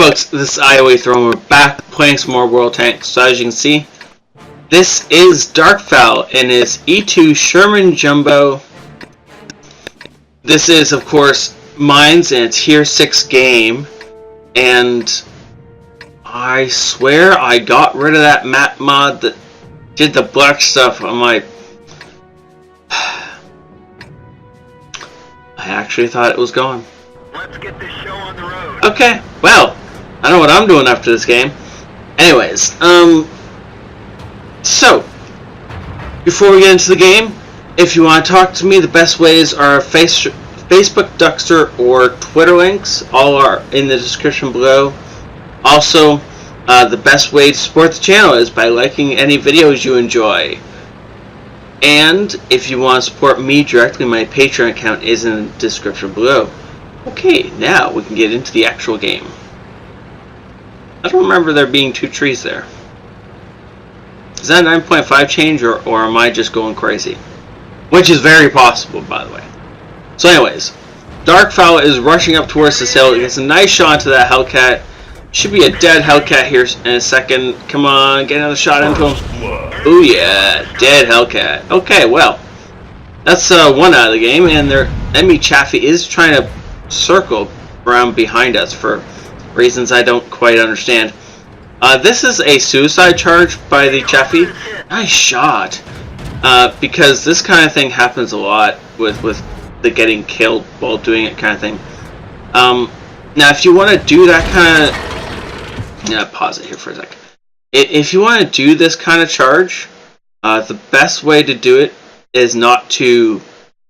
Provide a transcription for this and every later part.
folks, this is Iowa Throne. We're back playing some more World Tanks. So as you can see, this is Darkfell and his E2 Sherman Jumbo. This is, of course, Mines, and it's Tier 6 game. And I swear I got rid of that map mod that did the black stuff on my... I actually thought it was gone. Let's get this show on the road. Okay, well, I know what I'm doing after this game. Anyways, so, before we get into the game, if you want to talk to me, the best ways are Facebook, Duxter, or Twitter links. All are in the description below. Also, the best way to support the channel is by liking any videos you enjoy. And if you want to support me directly, my Patreon account is in the description below. Okay, now we can get into the actual game. I don't remember there being two trees there. Is that 9.5 change, or am I just going crazy? Which is very possible, by the way. So anyways, Darkfell is rushing up towards this hill. He gets a nice shot to that Hellcat. Should be a dead Hellcat here in a second. Come on, get another shot into him. Oh yeah, dead Hellcat. Okay, well, that's one out of the game, and their enemy Chaffee is trying to circle around behind us for reasons I don't quite understand. This is a suicide charge by the Chaffee. Nice shot. Because this kind of thing happens a lot with the getting killed while doing it kind of thing. Now, if you want to do that kind of... pause it here for a sec. If you want to do this kind of charge, the best way to do it is not to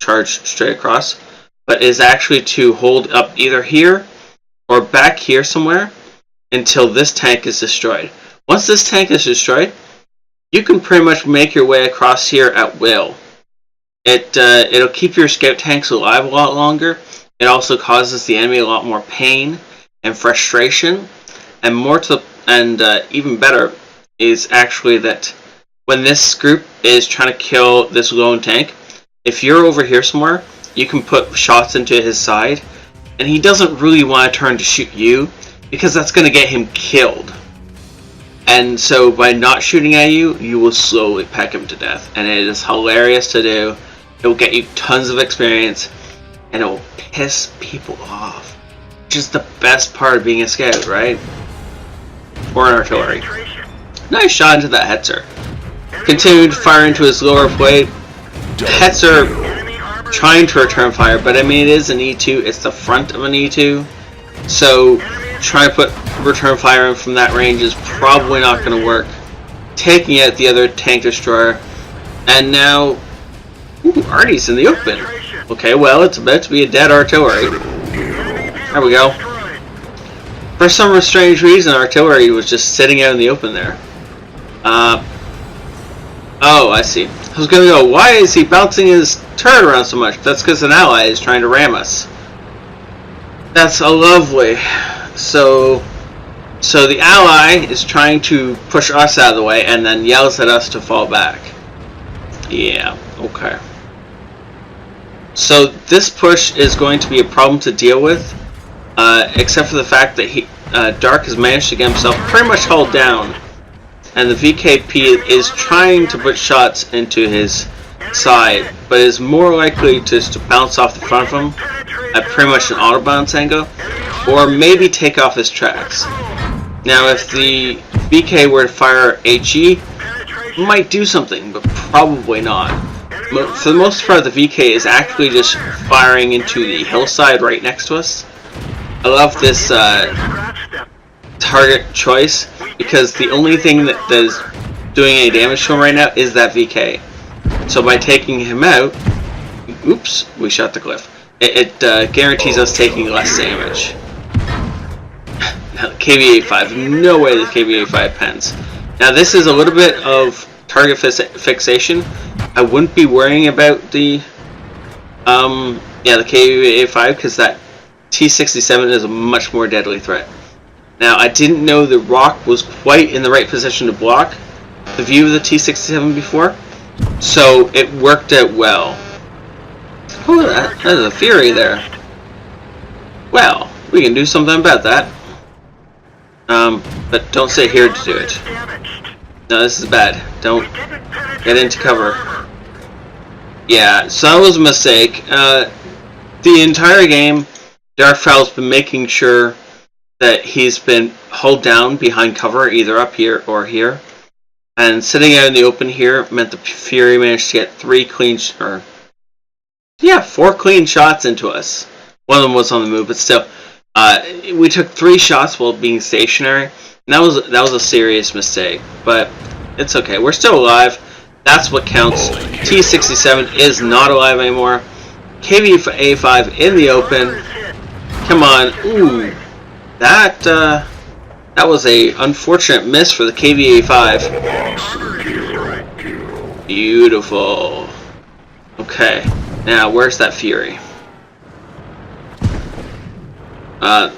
charge straight across, but is actually to hold up either here or back here somewhere until this tank is destroyed. Once this tank is destroyed, you can pretty much make your way across here at will. It'll keep your scout tanks alive a lot longer. It also causes the enemy a lot more pain and frustration. And even better is actually that when this group is trying to kill this lone tank, if you're over here somewhere, you can put shots into his side, and he doesn't really want to turn to shoot you because that's going to get him killed. And so by not shooting at you, you will slowly peck him to death, and it is hilarious to do. It will get you tons of experience, and it will piss people off, which is the best part of being a scout, right? Or an artillery. Nice shot into that Hetzer. Continuing to fire into his lower plate. Hetzer trying to return fire, but I mean, it is an E2. It's the front of an E2. So trying to put return fire in from that range is probably not going to work. Taking out the other tank destroyer. And now, Artie's in the open. Okay, well, it's about to be a dead artillery. There we go. For some strange reason, artillery was just sitting out in the open there. Oh, I see. I was gonna go, why is he bouncing his turret around so much? That's because an ally is trying to ram us. That's a lovely. So the ally is trying to push us out of the way and then yells at us to fall back. Yeah, okay. So this push is going to be a problem to deal with. Except for the fact that Dark has managed to get himself pretty much hauled down, and the VKP is trying to put shots into his side, but is more likely just to bounce off the front of him at pretty much an auto bounce angle, or maybe take off his tracks. Now, if the VK were to fire HE, it might do something, but probably not. For the most part, the VK is actually just firing into the hillside right next to us. I love this target choice because the only thing that is doing any damage to him right now is that VK. So by taking him out, oops, we shot the cliff. It guarantees us taking less damage. Now the KV-85, no way the KV-85 pens. Now this is a little bit of target fixation. I wouldn't be worrying about the KV-85 because that T-67 is a much more deadly threat. Now, I didn't know the rock was quite in the right position to block the view of the T-67 before, so it worked out well. Oh, that is a Fury there. Well, we can do something about that. But don't sit here to do it. No, this is bad. Don't get into cover. Yeah, so that was a mistake. The entire game, Darkfowl's been making sure that he's been held down behind cover, either up here or here. And sitting out in the open here meant the Fury managed to get 4 clean shots into us. One of them was on the move, but still, we took 3 shots while being stationary. And that was a serious mistake, but it's okay. We're still alive. That's what counts. T67 is not alive anymore. KVA5 in the open. Come on. Ooh. That was a unfortunate miss for the KVA5. Beautiful. Okay. Now, where's that Fury?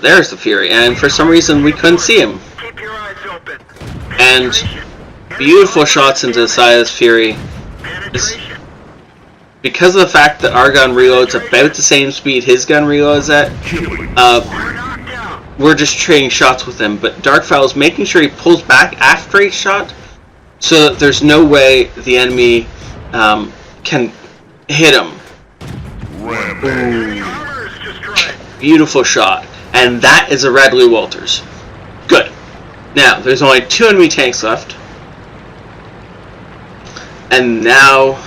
There's the Fury, and for some reason we couldn't see him. And beautiful shots into the side of this Fury. Because of the fact that our gun reloads about the same speed his gun reloads at, we're just trading shots with him. But Darkfowl is making sure he pulls back after each shot, so that there's no way the enemy can hit him. Ooh. Beautiful shot. And that is a Radley Walters. Good. Now, there's only 2 enemy tanks left. And now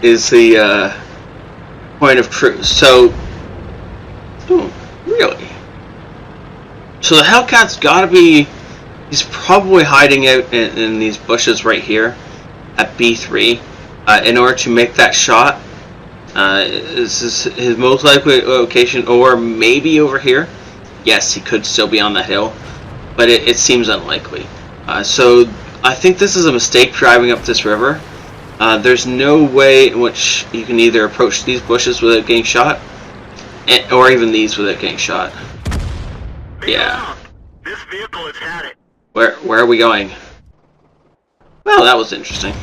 is the point of truth. So, really? So the Hellcat's gotta be, he's probably hiding out in these bushes right here at B3 in order to make that shot. This is his most likely location, or maybe over here. Yes, he could still be on that hill, but it seems unlikely. So I think this is a mistake driving up this river. There's no way in which you can either approach these bushes without getting shot, or even these without getting shot. Yeah. This vehicle has had it. Where are we going? Well, that was interesting.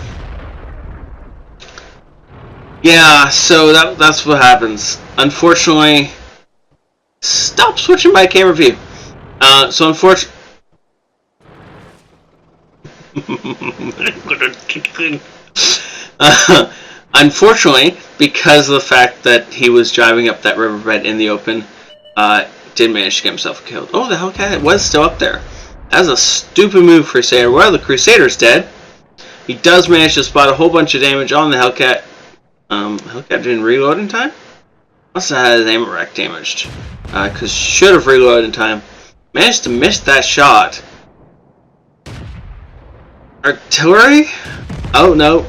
Yeah, so that's what happens. Unfortunately, stop switching my camera view. So unfortunately, unfortunately, because of the fact that he was driving up that riverbed in the open, did manage to get himself killed. Oh, the Hellcat was still up there. That was a stupid move, Crusader. Well, the Crusader's dead. He does manage to spot a whole bunch of damage on the Hellcat. Hellcat didn't reload in time? Must have had his ammo rack damaged. Because should have reloaded in time. Managed to miss that shot. Artillery? Oh no.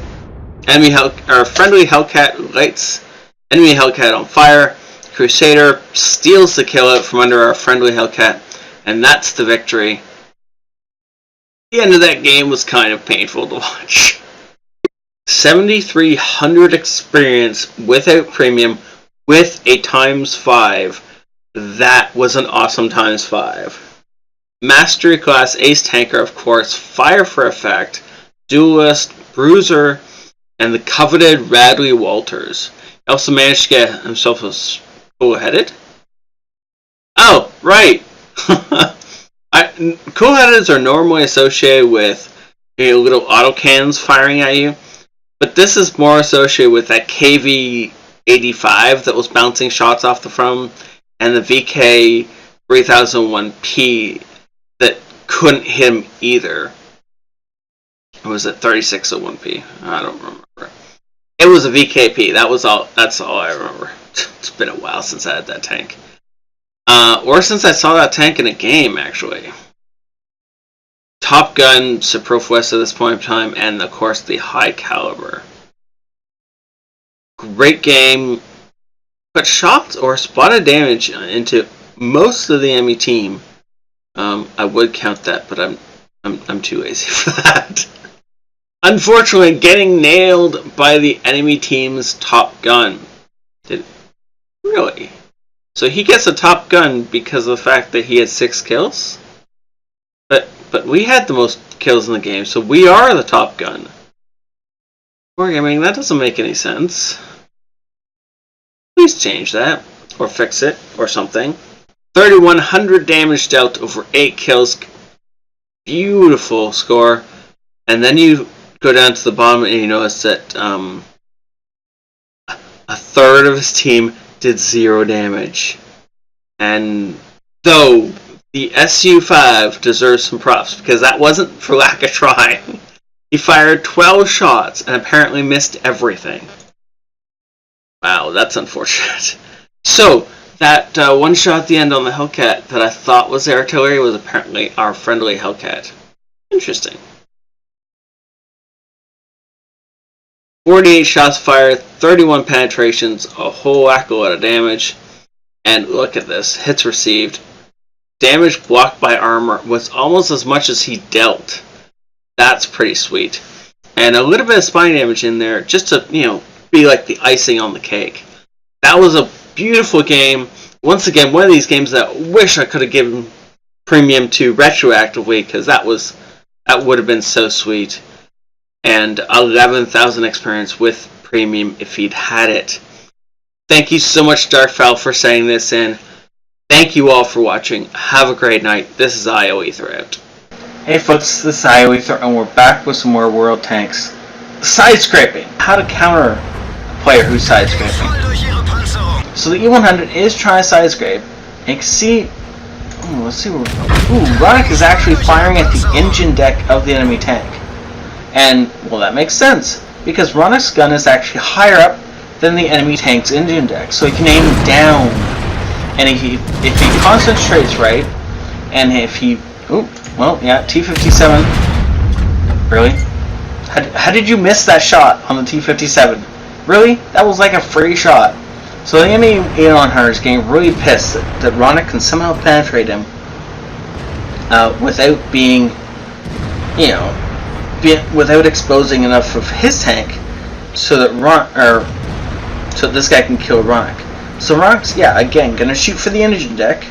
Friendly Hellcat lights enemy Hellcat on fire. Crusader steals the kill out from under our friendly Hellcat. And that's the victory. The end of that game was kind of painful to watch. 7,300 experience without premium with a ×5. That was an awesome ×5. Mastery class ace tanker, of course, fire for effect, duelist, bruiser, and the coveted Radley Walters. He also managed to get himself a cool-headed. Oh, right. Cool-headeds are normally associated with little autocannons firing at you. But this is more associated with that KV85 that was bouncing shots off the front, and the VK 3001P that couldn't hit him either. Or was it 3601P? I don't remember. It was a VKP. That's all I remember. It's been a while since I had that tank. Or since I saw that tank in a game, actually. Top Gun, Superfluous at this point in time, and of course the High Caliber. Great game, but shocked or spotted damage into most of the enemy team. I would count that, but I'm too lazy for that. Unfortunately, getting nailed by the enemy team's Top Gun. Really? So he gets a Top Gun because of the fact that he had 6 kills? But we had the most kills in the game, so we are the Top Gun. Wargaming, that doesn't make any sense. Please change that, or fix it, or something. 3,100 damage dealt over 8 kills. beautiful score. And then you go down to the bottom and you notice that a third of his team did 0 damage. And though the SU-5 deserves some props, because that wasn't for lack of trying. He fired 12 shots and apparently missed everything. Wow, that's unfortunate. So, that one shot at the end on the Hellcat that I thought was the artillery was apparently our friendly Hellcat. Interesting. 48 shots fired, 31 penetrations, a whole whack a lot of damage. And look at this, hits received. Damage blocked by armor was almost as much as he dealt. That's pretty sweet. And a little bit of spine damage in there just to, be like the icing on the cake. That was a beautiful game. Once again, one of these games that I wish I could have given premium to retroactively, because that would have been so sweet. And 11,000 experience with premium if he'd had it. Thank you so much, Darkfowl, for sending this in. Thank you all for watching. Have a great night. This is IOEther out. Hey folks, this is IOEther, and we're back with some more World Tanks. Side scraping. How to counter a player who's side scraping. So the E100 is trying to side scrape. And you can see, let's see where. Ronik is actually firing at the engine deck of the enemy tank. And, well, that makes sense, because Ronik's gun is actually higher up than the enemy tank's engine deck, so he can aim down. And if he concentrates right, and if he, T-57, really? How did you miss that shot on the T-57? Really? That was like a free shot. So the enemy E100 is getting really pissed that Ronik can somehow penetrate him without being, without exposing enough of his tank so that this guy can kill Ronik. So Ronik's, again, gonna shoot for the engine deck,